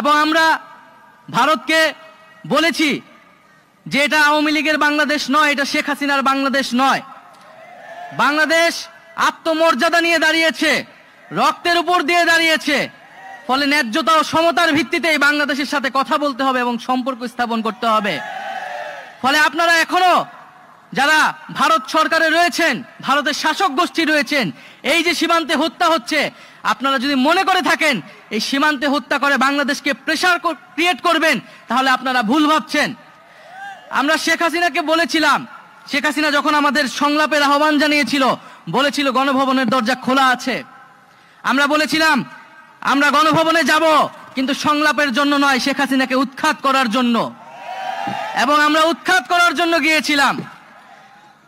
এবং আমরা ভারতকে বলেছি যে এটা আওয়ামী লীগের বাংলাদেশ নয়, এটা শেখ হাসিনার বাংলাদেশ নয়। বাংলাদেশ আত্মমর্যাদা নিয়ে দাঁড়িয়েছে, রক্তের উপর দিয়ে দাঁড়িয়েছে। ফলে ন্যায্যতা ও সমতার ভিত্তিতে এই বাংলাদেশের সাথে কথা বলতে হবে এবং সম্পর্ক স্থাপন করতে হবে। ফলে আপনারা এখনো যারা ভারত সরকারে রয়েছেন, ভারতের শাসক গোষ্ঠী রয়েছেন, এই যে সীমান্তে হত্যা হচ্ছে, আপনারা যদি মনে করে থাকেন এই সীমান্তে হত্যা করে বাংলাদেশকে প্রেসার ক্রিয়েট করবেন, তাহলে আপনারা ভুল ভাবছেন। আমরা শেখ হাসিনাকে বলেছিলাম, শেখ হাসিনা যখন আমাদের সংলাপের আহ্বান জানিয়েছিল, বলেছিল গণভবনের দরজা খোলা আছে। আমরা বলেছিলাম আমরা গণভবনে যাব, কিন্তু সংলাপের জন্য নয়, শেখ হাসিনাকে উৎখাত করার জন্য। এবং আমরা উৎখাত করার জন্য গিয়েছিলাম।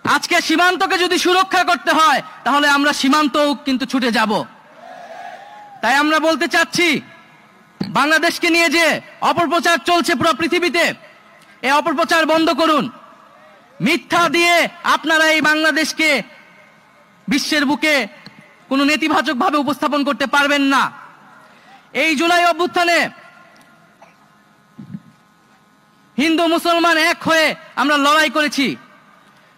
আজকে সীমান্তকে যদি সুরক্ষা করতে হয়, তাহলে আমরা সীমান্তও কিন্তু ছুটে যাব। তাই আমরা বলতে চাচ্ছি, বাংলাদেশকে নিয়ে যে অপপ্রচার চলছে পুরো পৃথিবীতে, এই অপপ্রচার বন্ধ করুন। মিথ্যা দিয়ে আপনারা এই বাংলাদেশকে বিশ্বের বুকে কোনো নেতিবাচক ভাবে উপস্থাপন করতে পারবেন না। এই জুলাই অভ্যুত্থানে হিন্দু মুসলমান এক হয়ে আমরা লড়াই করেছি।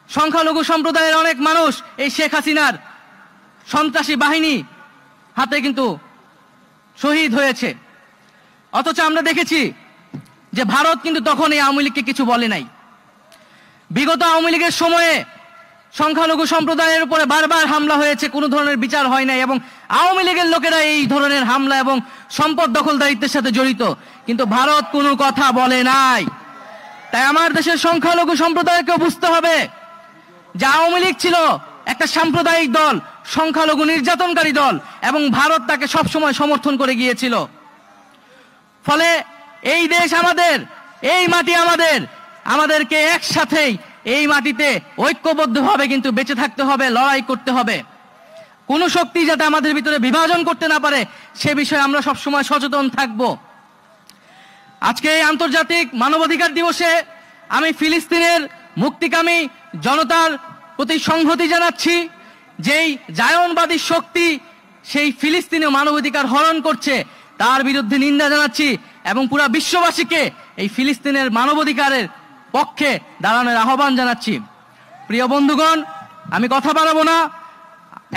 সংখ্যালঘু সম্প্রদায়ের অনেক মানুষ এই শেখ হাসিনার সন্ত্রাসী বাহিনী হাতে কিন্তু শহীদ হয়েছে। অথচ আমরা দেখেছি যে ভারত কিন্তু তখন এই আওয়ামী লীগকে কিছু বলে নাই। বিগত আওয়ামী লীগের সময়ে সংখ্যালঘু সম্প্রদায়ের উপরে বারবার হামলা হয়েছে, কোনো ধরনের বিচার হয় নাই, এবং আওয়ামী লীগের লোকেরা এই ধরনের হামলা এবং সম্পদ দখলদারিত্বের সাথে জড়িত, কিন্তু ভারত কোনো কথা বলে নাই। তাই আমার দেশের সংখ্যালঘু সম্প্রদায়কে বুঝতে হবে যে আওয়ামী লীগ ছিল একটা সাম্প্রদায়িক দল, সংখ্যালঘু নির্যাতনকারী দল, এবং ভারত তাকে সবসময় সমর্থন করে গিয়েছিল। ফলে এই দেশ আমাদের, এই মাটি আমাদের, আমাদেরকে একসাথেই এই মাটিতে ঐক্যবদ্ধভাবে কিন্তু বেঁচে থাকতে হবে, লড়াই করতে হবে। কোন শক্তি যাতে আমাদের ভিতরে বিভাজন করতে না পারে সে বিষয়ে আমরা সবসময় সচেতন থাকব। আজকে এই আন্তর্জাতিক মানবাধিকার দিবসে আমি ফিলিস্তিনের মুক্তিকামী জনতার প্রতি সংহতি জানাচ্ছি। যেই জায়নবাদী শক্তি সেই ফিলিস্তিনে মানবাধিকার হরণ করছে, তার বিরুদ্ধে নিন্দা জানাচ্ছি এবং পুরা বিশ্ববাসীকে এই ফিলিস্তিনের মানবাধিকারের পক্ষে দাঁড়ানোর আহ্বান জানাচ্ছি। প্রিয় বন্ধুগণ, আমি কথা বাড়াবো না,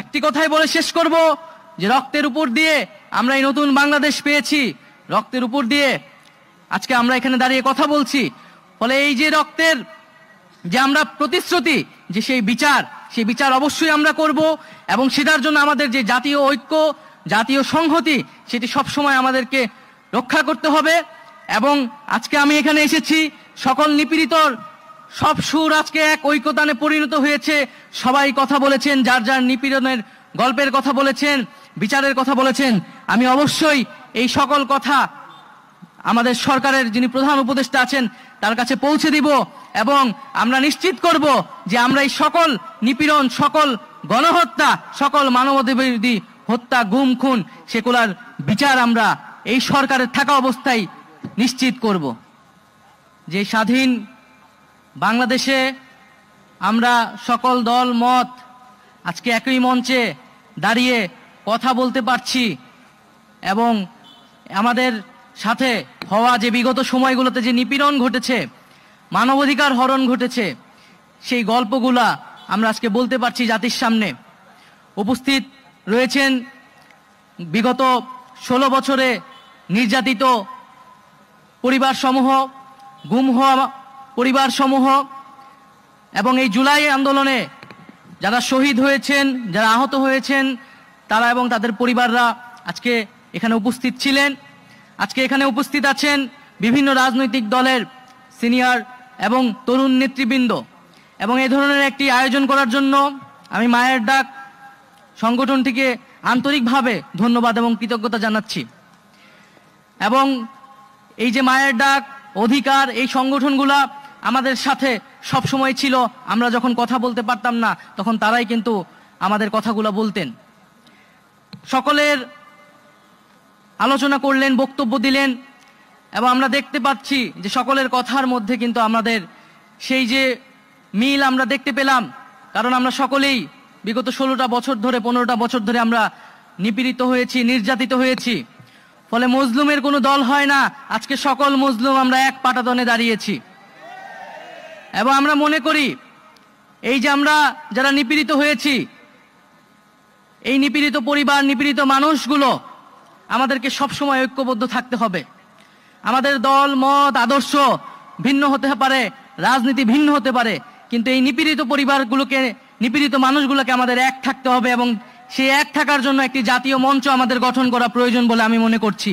একটি কথাই বলে শেষ করব যে রক্তের উপর দিয়ে আমরা এই নতুন বাংলাদেশ পেয়েছি, রক্তের উপর দিয়ে আজকে আমরা এখানে দাঁড়িয়ে কথা বলছি। ফলে এই যে রক্তের যে আমরা প্রতিশ্রুতি, যে সেই বিচার অবশ্যই আমরা করব, এবং সেটার জন্য আমাদের যে জাতীয় ঐক্য, জাতীয় সংহতি, সেটি সবসময় আমাদেরকে রক্ষা করতে হবে। এবং আজকে আমি এখানে এসেছি, সকল নিপীড়িতর সব সুর আজকে এক ঐক্যতানে পরিণত হয়েছে। সবাই কথা বলেছেন, যার যার নিপীড়নের গল্পের কথা বলেছেন, বিচারের কথা বলেছেন। আমি অবশ্যই এই সকল কথা আমাদের সরকারের যিনি প্রধান উপদেষ্টা আছেন তার কাছে পৌঁছে দিব, এবং আমরা নিশ্চিত করব যে আমরা এই সকল নিপীড়ন, সকল গণহত্যা, সকল মানবতাবিরোধী হত্যা, গুম, খুন, সেগুলার বিচার আমরা এই সরকারের থাকা অবস্থায় নিশ্চিত করব। যে স্বাধীন বাংলাদেশে আমরা সকল দল মত আজকে একই মঞ্চে দাঁড়িয়ে কথা বলতে পারছি, এবং আমাদের সাথে হওয়া যে বিগত সময়গুলোতে যে নিপীড়ন ঘটেছে, মানবাধিকার হরণ ঘটেছে, সেই গল্পগুলা আমরা আজকে বলতে পারছি জাতির সামনে। উপস্থিত রয়েছেন বিগত 16 বছরে নির্যাতিত পরিবার সমূহ, গুম হওয়া পরিবার সমূহ, এবং এই জুলাই আন্দোলনে যারা শহীদ হয়েছেন, যারা আহত হয়েছেন, তারা এবং তাদের পরিবাররা আজকে এখানে উপস্থিত ছিলেন। আজকে এখানে উপস্থিত আছেন বিভিন্ন রাজনৈতিক দলের সিনিয়র এবং তরুণ নেতৃবৃন্দ, এবং এই ধরনের একটি আয়োজন করার জন্য আমি মায়ের ডাক সংগঠনটিকে আন্তরিকভাবে ধন্যবাদ এবং কৃতজ্ঞতা জানাচ্ছি। এবং এই যে মায়ের ডাক, অধিকার, এই সংগঠনগুলা আমাদের সাথে সব সময় ছিল। আমরা যখন কথা বলতে পারতাম না, তখন তারাই কিন্তু আমাদের কথাগুলো বলতেন। সকলের আলোচনা করলেন, বক্তব্য দিলেন, এবং আমরা দেখতে পাচ্ছি যে সকলের কথার মধ্যে কিন্তু আমাদের সেই যে মিল আমরা দেখতে পেলাম। কারণ আমরা সকলেই বিগত 16টা বছর ধরে, 15টা বছর ধরে আমরা নিপীড়িত হয়েছি, নির্যাতিত হয়েছি। ফলে মজলুমের কোনো দল হয় না। আজকে সকল মজলুম আমরা এক পাটাতনে দাঁড়িয়েছি এবং আমরা মনে করি এই যে আমরা যারা নিপীড়িত হয়েছি, এই নিপীড়িত পরিবার, নিপীড়িত মানুষগুলো, আমাদেরকে সবসময় ঐক্যবদ্ধ থাকতে হবে। আমাদের দল মত আদর্শ ভিন্ন হতে পারে, রাজনীতি ভিন্ন হতে পারে, কিন্তু এই নিপীড়িত পরিবারগুলোকে, নিপীড়িত মানুষগুলোকে আমাদের এক থাকতে হবে এবং সেই এক থাকার জন্য একটি জাতীয় মঞ্চ আমাদের গঠন করা প্রয়োজন বলে আমি মনে করছি।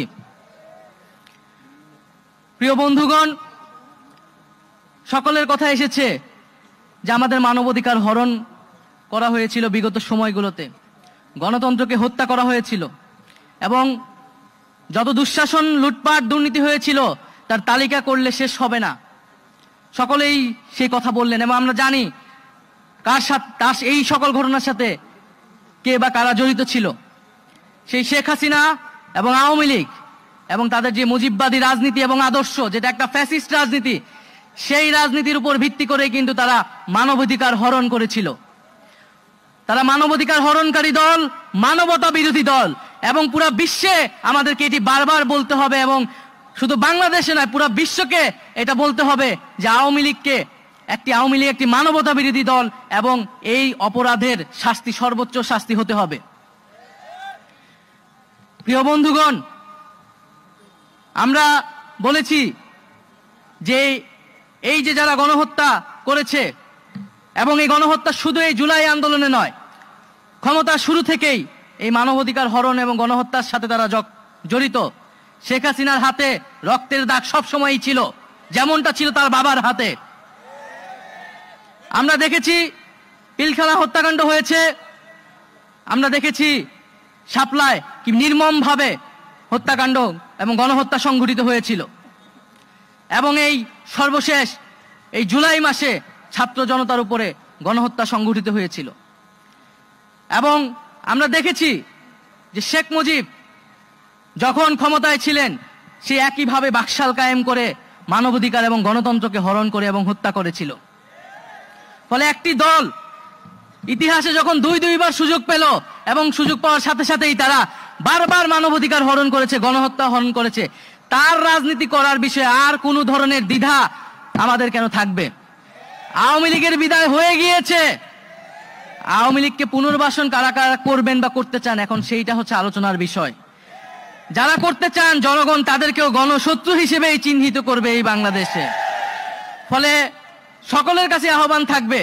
প্রিয় বন্ধুগণ, সকলের কথা এসেছে যে আমাদের মানবাধিকার হরণ করা হয়েছিল বিগত সময়গুলোতে, গণতন্ত্রকে হত্যা করা হয়েছিল এবং যত দুঃশাসন, লুটপাট, দুর্নীতি হয়েছিল তার তালিকা করলে শেষ হবে না। সকলেই সেই কথা বললেন এবং আমরা জানি কার সাথে এই সকল ঘটনার সাথে কে বা কারা জড়িত ছিল। সেই শেখ হাসিনা এবং আওয়ামী লীগ এবং তাদের যে মুজিববাদী রাজনীতি এবং আদর্শ, যেটা একটা ফ্যাসিস্ট রাজনীতি, সেই রাজনীতির উপর ভিত্তি করে কিন্তু তারা মানবাধিকার হরণ করেছিল। তারা মানবাধিকার হরণকারী দল, মানবতা বিরোধী দল এবং পুরো বিশ্বে আমাদেরকে এটি বারবার বলতে হবে এবং শুধু বাংলাদেশে নয়, পুরো বিশ্বকে এটা বলতে হবে যে আওয়ামী লীগ একটি মানবতা বিরোধী দল এবং এই অপরাধের শাস্তি, সর্বোচ্চ শাস্তি হতে হবে। প্রিয় বন্ধুগণ, আমরা বলেছি যে এই যে যারা গণহত্যা করেছে এবং এই গণহত্যা শুধু এই জুলাই আন্দোলনে নয়, ক্ষমতা শুরু থেকেই এই মানবাধিকার হরণ এবং গণহত্যার সাথে তারা জড়িত। শেখ হাসিনার হাতে রক্তের দাগ সবসময়ই ছিল, যেমনটা ছিল তার বাবার হাতে। আমরা দেখেছি পিলখানা হত্যাকাণ্ড হয়েছে, আমরা দেখেছি শাপলায় কি নির্মমভাবে হত্যাকাণ্ড এবং গণহত্যা সংঘটিত হয়েছিল এবং এই সর্বশেষ এই জুলাই মাসে ছাত্র জনতার উপরে গণহত্যা সংঘটিত হয়েছিল। এবং আমরা দেখেছি যে শেখ মুজিব যখন ক্ষমতায় ছিলেন সে একইভাবে বাকশাল কায়েম করে মানবাধিকার এবং গণতন্ত্রকে হরণ করে এবং হত্যা করেছিল। ফলে একটি দল ইতিহাসে যখন দুইবার সুযোগ পেল এবং সুযোগ পাওয়ার সাথে সাথেই তারা বারবার মানবাধিকার হরণ করেছে, গণহত্যা হরণ করেছে, তার রাজনীতি করার বিষয়ে আর কোনো ধরনের দ্বিধা আমাদের কেন থাকবে? আওয়ামী লীগের বিদায় হয়ে গিয়েছে, আওয়ামী লীগকে পুনর্বাসন কারা কারা করবেন বা করতে চান এখন সেইটা হচ্ছে আলোচনার বিষয়। যারা করতে চান জনগণ তাদেরকেও গণশত্রু হিসেবেই চিহ্নিত করবে এই বাংলাদেশে। ফলে সকলের কাছে আহ্বান থাকবে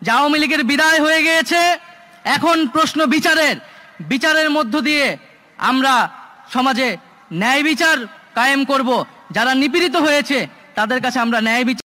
যে আওয়ামী লীগের বিদায় হয়ে গিয়েছে, এখন প্রশ্ন বিচারের মধ্য দিয়ে আমরা সমাজে ন্যায় বিচার কায়েম করব। যারা নিপীড়িত হয়েছে তাদের কাছে আমরা ন্যায় বিচার